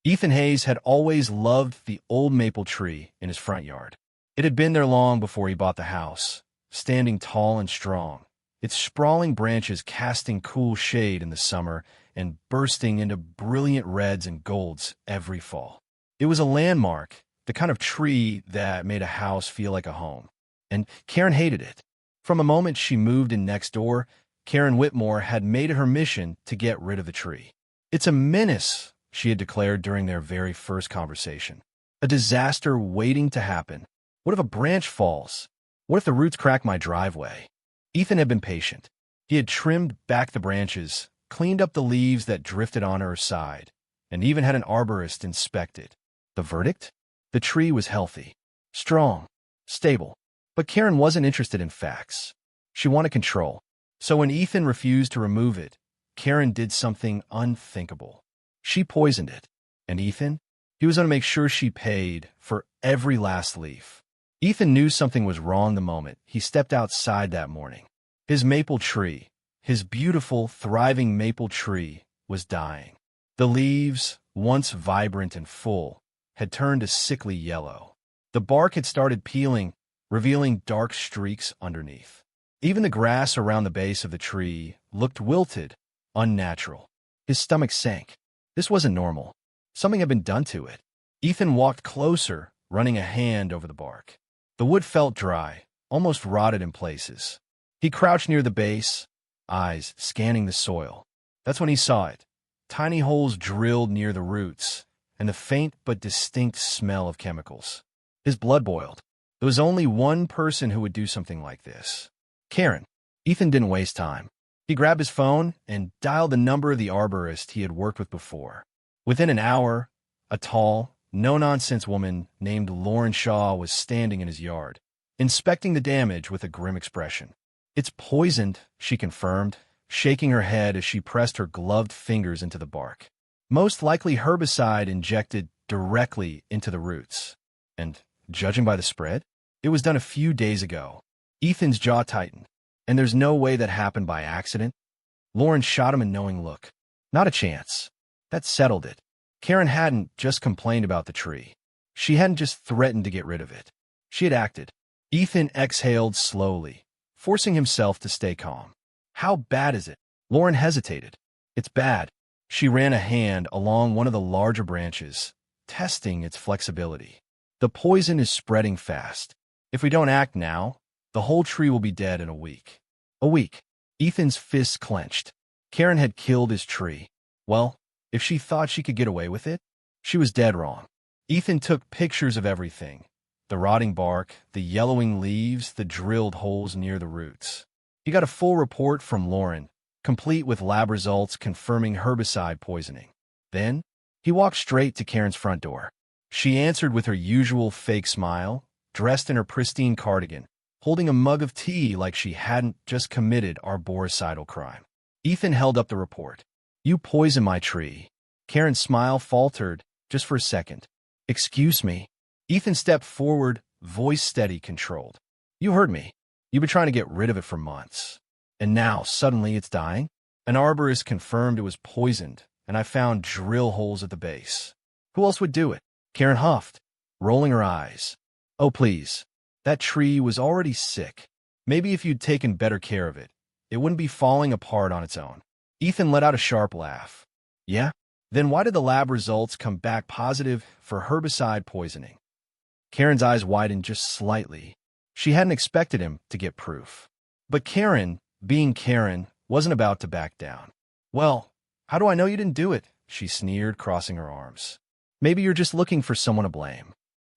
Ethan Hayes had always loved the old maple tree in his front yard. It had been there long before he bought the house, standing tall and strong, its sprawling branches casting cool shade in the summer and bursting into brilliant reds and golds every fall. It was a landmark, the kind of tree that made a house feel like a home. And Karen hated it. From the moment she moved in next door, Karen Whitmore had made it her mission to get rid of the tree. "It's a menace," she had declared during their very first conversation. "A disaster waiting to happen. What if a branch falls? What if the roots crack my driveway?" Ethan had been patient. He had trimmed back the branches, cleaned up the leaves that drifted on her side, and even had an arborist inspect it. The verdict? The tree was healthy, strong, stable. But Karen wasn't interested in facts. She wanted control. So when Ethan refused to remove it, Karen did something unthinkable. She poisoned it. And Ethan? He was going to make sure she paid for every last leaf. Ethan knew something was wrong the moment he stepped outside that morning. His maple tree, his beautiful, thriving maple tree, was dying. The leaves, once vibrant and full, had turned a sickly yellow. The bark had started peeling, revealing dark streaks underneath. Even the grass around the base of the tree looked wilted, unnatural. His stomach sank. This wasn't normal. Something had been done to it. Ethan walked closer, running a hand over the bark. The wood felt dry, almost rotted in places. He crouched near the base, eyes scanning the soil. That's when he saw it. Tiny holes drilled near the roots, and the faint but distinct smell of chemicals. His blood boiled. There was only one person who would do something like this. Karen. Ethan didn't waste time. He grabbed his phone and dialed the number of the arborist he had worked with before. Within an hour, a tall, no-nonsense woman named Lauren Shaw was standing in his yard, inspecting the damage with a grim expression. "It's poisoned," she confirmed, shaking her head as she pressed her gloved fingers into the bark. "Most likely herbicide injected directly into the roots. And, judging by the spread, it was done a few days ago." Ethan's jaw tightened. "And there's no way that happened by accident?" Lauren shot him a knowing look. "Not a chance." That settled it. Karen hadn't just complained about the tree. She hadn't just threatened to get rid of it. She had acted. Ethan exhaled slowly, forcing himself to stay calm. "How bad is it?" Lauren hesitated. "It's bad." She ran a hand along one of the larger branches, testing its flexibility. "The poison is spreading fast. If we don't act now, the whole tree will be dead in a week." A week. Ethan's fists clenched. Karen had killed his tree. Well, if she thought she could get away with it, she was dead wrong. Ethan took pictures of everything. The rotting bark, the yellowing leaves, the drilled holes near the roots. He got a full report from Lauren, complete with lab results confirming herbicide poisoning. Then, he walked straight to Karen's front door. She answered with her usual fake smile, dressed in her pristine cardigan, holding a mug of tea like she hadn't just committed arboricidal crime. Ethan held up the report. "You poisoned my tree." Karen's smile faltered just for a second. "Excuse me." Ethan stepped forward, voice steady, controlled. "You heard me. You've been trying to get rid of it for months. And now, suddenly, it's dying?" An arborist confirmed it was poisoned, and I found drill holes at the base. "Who else would do it?" Karen huffed, rolling her eyes. "Oh, please. That tree was already sick. Maybe if you'd taken better care of it, it wouldn't be falling apart on its own." Ethan let out a sharp laugh. "Yeah? Then why did the lab results come back positive for herbicide poisoning?" Karen's eyes widened just slightly. She hadn't expected him to get proof. But Karen, being Karen, wasn't about to back down. "Well, how do I know you didn't do it?" she sneered, crossing her arms. "Maybe you're just looking for someone to blame."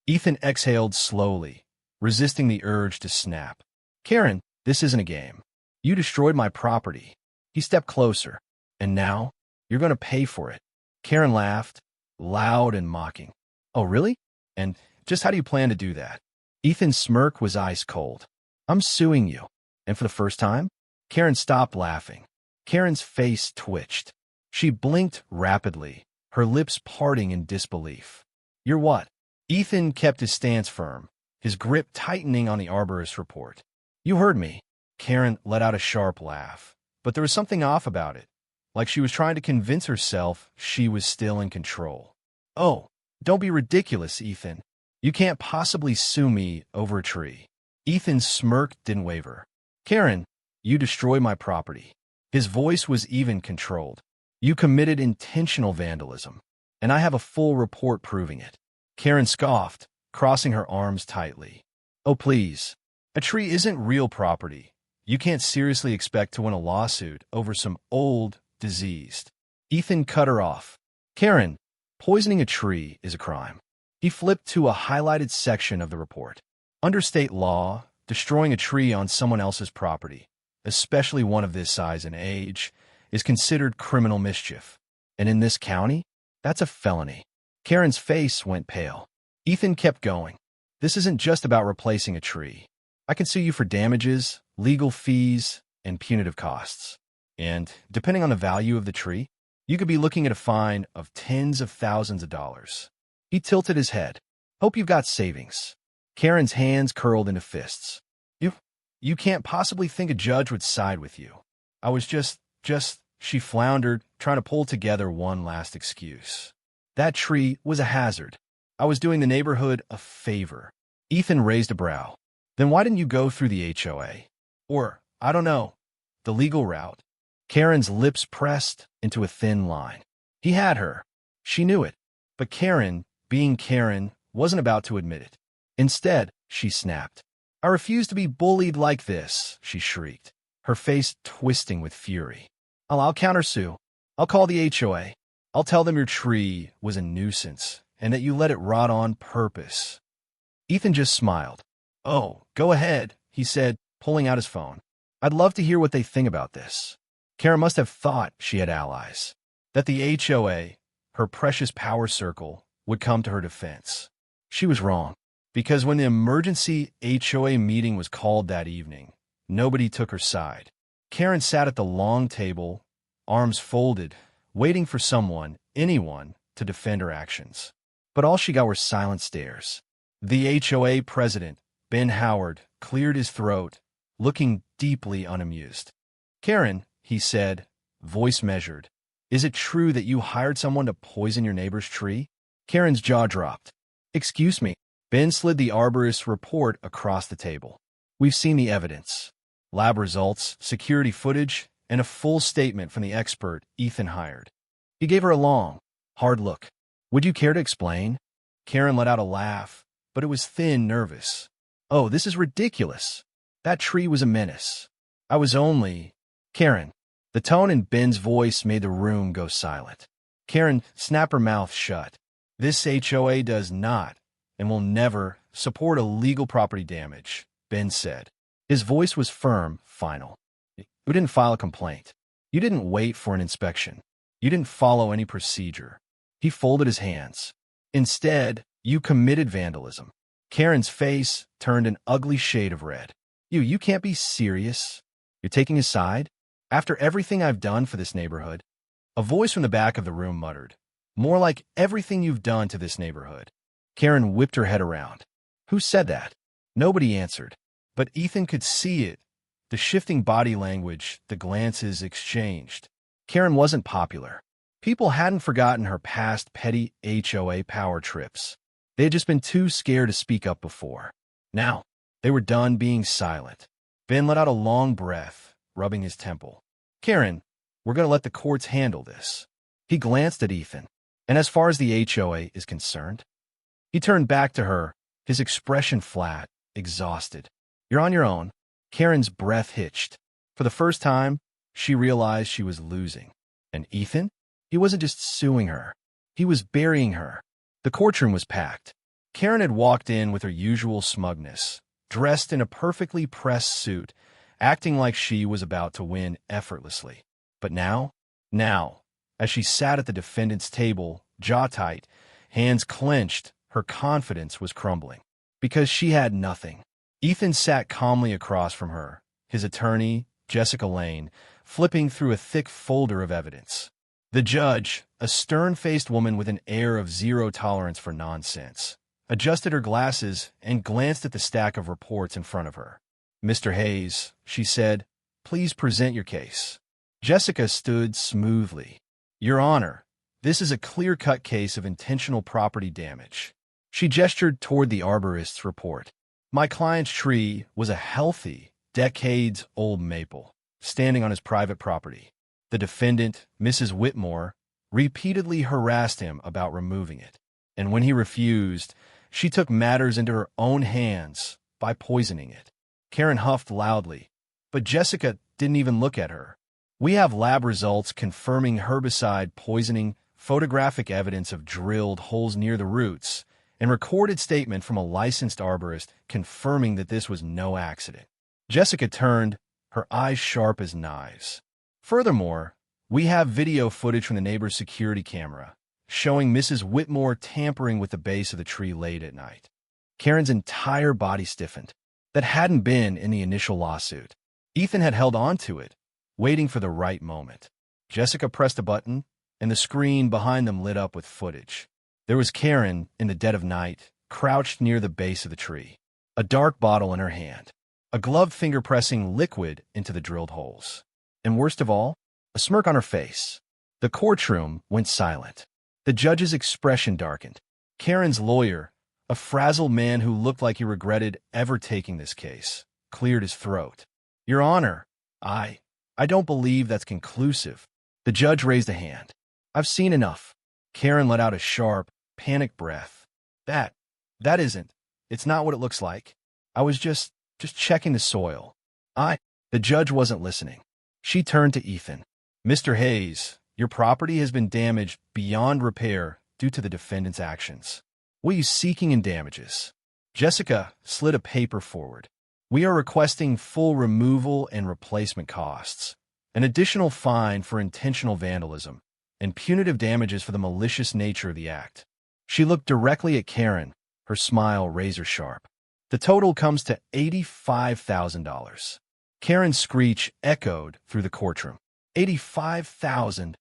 Ethan exhaled slowly, resisting the urge to snap. "Karen, this isn't a game. You destroyed my property." He stepped closer. "And now, you're going to pay for it." Karen laughed, loud and mocking. "Oh, really? And just how do you plan to do that?" Ethan's smirk was ice cold. "I'm suing you." And for the first time, Karen stopped laughing. Karen's face twitched. She blinked rapidly, her lips parting in disbelief. "You're what?" Ethan kept his stance firm, his grip tightening on the arborist's report. "You heard me." Karen let out a sharp laugh, but there was something off about it, like she was trying to convince herself she was still in control. Oh, don't be ridiculous, Ethan. You can't possibly sue me over a tree. Ethan's smirk didn't waver. Karen, you destroyed my property. His voice was even controlled. You committed intentional vandalism, and I have a full report proving it. Karen scoffed, crossing her arms tightly. Oh, please. A tree isn't real property. You can't seriously expect to win a lawsuit over some old, diseased. Ethan cut her off. Karen, poisoning a tree is a crime. He flipped to a highlighted section of the report. Under state law, destroying a tree on someone else's property, especially one of this size and age, is considered criminal mischief. And in this county, that's a felony. Karen's face went pale. Ethan kept going. This isn't just about replacing a tree. I can sue you for damages, legal fees, and punitive costs. And, depending on the value of the tree, you could be looking at a fine of tens of thousands of dollars. He tilted his head. Hope you've got savings. Karen's hands curled into fists. You can't possibly think a judge would side with you. I was just, she floundered, trying to pull together one last excuse. That tree was a hazard. I was doing the neighborhood a favor. Ethan raised a brow. Then why didn't you go through the HOA? Or, I don't know, the legal route? Karen's lips pressed into a thin line. He had her. She knew it. But Karen, being Karen, wasn't about to admit it. Instead, she snapped. I refuse to be bullied like this, she shrieked, her face twisting with fury. I'll countersue. I'll call the HOA. I'll tell them your tree was a nuisance and that you let it rot on purpose. Ethan just smiled. Oh, go ahead, he said, pulling out his phone. I'd love to hear what they think about this. Karen must have thought she had allies, that the HOA, her precious power circle, would come to her defense. She was wrong, because when the emergency HOA meeting was called that evening, nobody took her side. Karen sat at the long table, arms folded, waiting for someone, anyone, to defend her actions. But all she got were silent stares. The HOA president, Ben Howard, cleared his throat, looking deeply unamused. Karen, he said, voice measured, is it true that you hired someone to poison your neighbor's tree? Karen's jaw dropped. Excuse me. Ben slid the arborist's report across the table. We've seen the evidence. Lab results, security footage, and a full statement from the expert Ethan hired. He gave her a long, hard look. Would you care to explain? Karen let out a laugh, but it was thin, nervous. Oh, this is ridiculous. That tree was a menace. I was only... Karen. The tone in Ben's voice made the room go silent. Karen snapped her mouth shut. This HOA does not, and will never, support illegal property damage, Ben said. His voice was firm, final. You didn't file a complaint. You didn't wait for an inspection. You didn't follow any procedure. He folded his hands. Instead, you committed vandalism. Karen's face turned an ugly shade of red. You can't be serious. You're taking his side? After everything I've done for this neighborhood? A voice from the back of the room muttered. More like everything you've done to this neighborhood. Karen whipped her head around. Who said that? Nobody answered. But Ethan could see it. The shifting body language, the glances exchanged. Karen wasn't popular. People hadn't forgotten her past petty HOA power trips. They had just been too scared to speak up before. Now, they were done being silent. Ben let out a long breath, rubbing his temple. Karen, we're going to let the courts handle this. He glanced at Ethan. And as far as the HOA is concerned? He turned back to her, his expression flat, exhausted. You're on your own. Karen's breath hitched. For the first time, she realized she was losing. And Ethan? He wasn't just suing her. He was burying her. The courtroom was packed. Karen had walked in with her usual smugness, dressed in a perfectly pressed suit, acting like she was about to win effortlessly. But now, as she sat at the defendant's table, jaw tight, hands clenched, her confidence was crumbling. Because she had nothing. Ethan sat calmly across from her, his attorney, Jessica Lane, flipping through a thick folder of evidence. The judge, a stern-faced woman with an air of zero tolerance for nonsense, adjusted her glasses and glanced at the stack of reports in front of her. Mr. Hayes, she said, please present your case. Jessica stood smoothly. Your Honor, This is a clear-cut case of intentional property damage. She gestured toward the arborist's report. My client's tree was a healthy, decades-old maple, standing on his private property. The defendant, Mrs. Whitmore, repeatedly harassed him about removing it, and when he refused, she took matters into her own hands by poisoning it. Karen huffed loudly, but Jessica didn't even look at her. We have lab results confirming herbicide poisoning, photographic evidence of drilled holes near the roots, and recorded statement from a licensed arborist confirming that this was no accident. Jessica turned, her eyes sharp as knives. Furthermore, we have video footage from the neighbor's security camera showing Mrs. Whitmore tampering with the base of the tree late at night. Karen's entire body stiffened. That hadn't been in the initial lawsuit. Ethan had held on to it, waiting for the right moment. Jessica pressed a button, and the screen behind them lit up with footage. There was Karen, in the dead of night, crouched near the base of the tree, a dark bottle in her hand, a gloved finger pressing liquid into the drilled holes. And worst of all, a smirk on her face. The courtroom went silent. The judge's expression darkened. Karen's lawyer, a frazzled man who looked like he regretted ever taking this case, cleared his throat. Your Honor, I don't believe that's conclusive. The judge raised a hand. I've seen enough. Karen let out a sharp, panicked breath. That isn't. It's not what it looks like. I was just checking the soil. The judge wasn't listening. She turned to Ethan. Mr. Hayes, your property has been damaged beyond repair due to the defendant's actions. What are you seeking in damages? Jessica slid a paper forward. We are requesting full removal and replacement costs, an additional fine for intentional vandalism, and punitive damages for the malicious nature of the act. She looked directly at Karen, her smile razor-sharp. The total comes to $85,000. Karen's screech echoed through the courtroom. $85,000.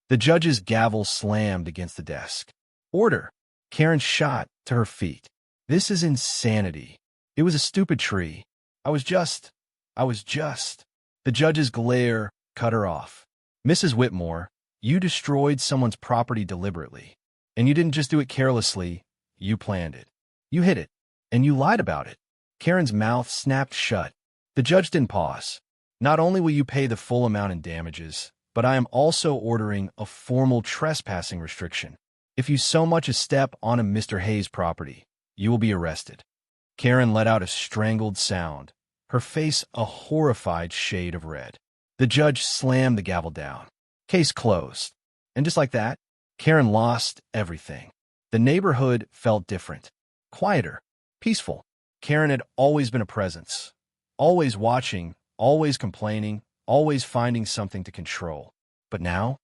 The judge's gavel slammed against the desk. Order. Karen shot to her feet. This is insanity. It was a stupid tree. I was just. The judge's glare cut her off. Mrs. Whitmore, you destroyed someone's property deliberately. And you didn't just do it carelessly. You planned it. You hid it. And you lied about it. Karen's mouth snapped shut. The judge didn't pause. Not only will you pay the full amount in damages, but I am also ordering a formal trespassing restriction. If you so much as step on a Mr. Hayes' property, you will be arrested. Karen let out a strangled sound, her face a horrified shade of red. The judge slammed the gavel down. Case closed. And just like that, Karen lost everything. The neighborhood felt different. Quieter. Peaceful. Karen had always been a presence. Always watching, always complaining, always finding something to control. But now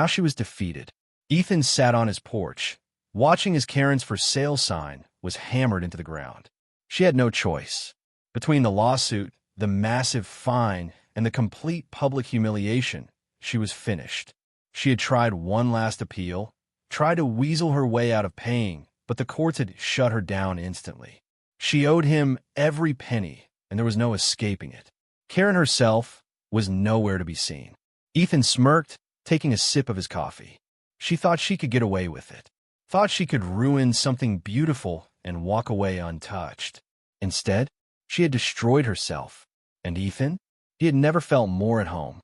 she was defeated. Ethan sat on his porch, watching as Karen's for sale sign was hammered into the ground. She had no choice. Between the lawsuit, the massive fine, and the complete public humiliation, she was finished. She had tried one last appeal, tried to weasel her way out of paying, but the courts had shut her down instantly. She owed him every penny, and there was no escaping it. Karen herself was nowhere to be seen. Ethan smirked, taking a sip of his coffee. She thought she could get away with it. Thought she could ruin something beautiful and walk away untouched. Instead, she had destroyed herself. And Ethan? He had never felt more at home.